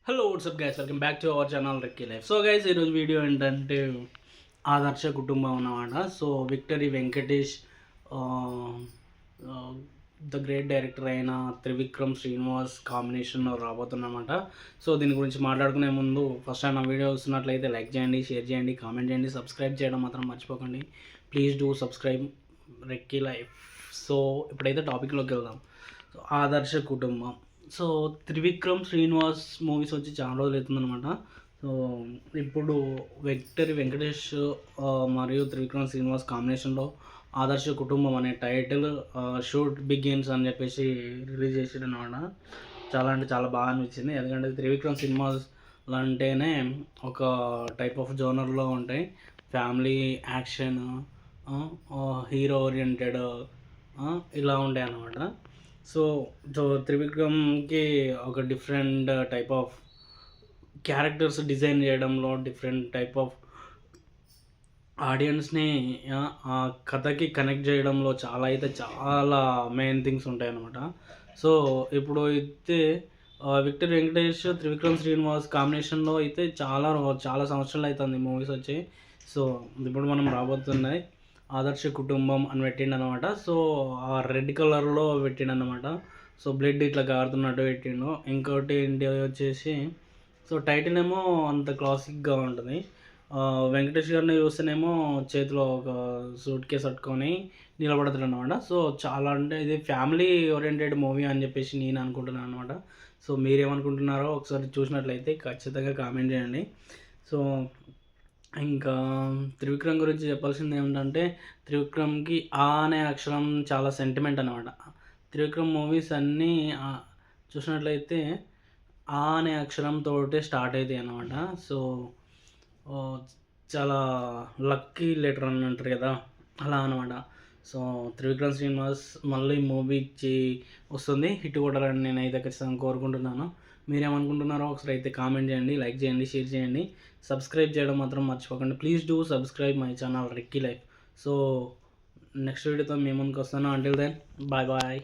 Hello what's up guys, welcome back to our channel రెక్కీ life. So guys, ఈరోజు video ఏంటంటే ఆదర్శ కుటుంబం అన్నమాట. So victory Venkatesh, the great director అయిన త్రివిక్రమ్ శ్రీనివాస్ కాంబినేషన్లో రాబోతున్నమాట. సో దీని గురించి మాట్లాడుకునే ముందు ఫస్ట్ టైం నా వీడియో వస్తున్నట్లయితే లైక్ చేయండి, షేర్ చేయండి, కామెంట్ చేయండి, సబ్స్క్రైబ్ చేయడం మాత్రం మర్చిపోకండి. ప్లీజ్ డూ సబ్స్క్రైబ్ రెక్కీ లైఫ్. సో ఇప్పుడైతే టాపిక్లోకి వెళ్దాం. సో ఆదర్శ కుటుంబం. సో త్రివిక్రమ్ శ్రీనివాస్ మూవీస్ వచ్చి చాలా రోజులు అవుతుందన్నమాట. సో ఇప్పుడు విక్టరీ వెంకటేష్ మరియు త్రివిక్రమ్ శ్రీనివాస్ కాంబినేషన్లో ఆదర్శ కుటుంబం అనే టైటిల్ షూట్ బిగిన్స్ అని చెప్పేసి రిలీజ్ చేసాడు అనమాట. చాలా అంటే చాలా బాగా అనిపించింది. ఎందుకంటే త్రివిక్రమ్ సినిమాస్ అంటేనే ఒక టైప్ ఆఫ్ జోనర్లో ఉంటాయి. ఫ్యామిలీ, యాక్షన్, హీరో ఓరియంటెడ్ ఇలా ఉంటాయి అన్నమాట. సో త్రివిక్రమ్కి ఒక different type of characters design చేయడంలో, డిఫరెంట్ టైప్ ఆఫ్ ఆడియన్స్ని ఆ కథకి కనెక్ట్ చేయడంలో చాలా మెయిన్ థింగ్స్ ఉంటాయన్నమాట. సో ఇప్పుడు అయితే విక్టరీ వెంకటేష్, త్రివిక్రమ్ శ్రీనివాస్ కాంబినేషన్లో అయితే చాలా సంవత్సరాలు అవుతుంది మూవీస్ వచ్చి. సో ఇప్పుడు మనం రాబోతున్నాయి ఆదర్శ కుటుంబం అని పెట్టిండు అనమాట. సో ఆ రెడ్ కలర్లో పెట్టిండు అనమాట. సో బ్లడ్ ఇట్లా కారుతున్నట్టు పెట్టిండు. ఇంకోటి ఏంటి వచ్చేసి, సో టైటిల్ ఏమో అంత క్లాసిక్గా ఉంటుంది. వెంకటేష్ గారిని చూస్తేనేమో చేతిలో ఒక సూట్ కేసు పట్టుకొని నిలబడతాడు అనమాట. సో చాలా అంటే ఇది ఫ్యామిలీ ఓరియంటెడ్ మూవీ అని చెప్పేసి నేను అనుకుంటున్నాను అనమాట. సో మీరేమనుకుంటున్నారో ఒకసారి చూసినట్లయితే ఖచ్చితంగా కామెంట్ చేయండి. సో ఇంకా త్రివిక్రమ్ గురించి చెప్పాల్సింది ఏమిటంటే, త్రివిక్రమ్కి ఆ అనే అక్షరం చాలా సెంటిమెంట్ అనమాట. త్రివిక్రమ్ మూవీస్ అన్నీ చూసినట్లయితే ఆ అనే అక్షరంతో స్టార్ట్ అవుతాయి అన్నమాట. సో చాలా లక్కీ లెటర్ అని అంటారు కదా, అలా అనమాట. సో త్రివిక్రమ్ శ్రీనివాస్ మళ్ళీ మూవీ ఇచ్చి వస్తుంది, హిట్ కొట్టాలని నేనైతే ఖచ్చితంగా కోరుకుంటున్నాను. మీరేమనుకుంటున్నారో ఒకసారి అయితే కామెంట్ చేయండి, లైక్ చేయండి, షేర్ చేయండి, సబ్స్క్రైబ్ చేయడం మాత్రం మర్చిపోకండి. Please do subscribe my channel రెక్కీ లైఫ్. సో నెక్స్ట్ వీడియోతో మీ ముందుకు వస్తాను. Until then bye bye.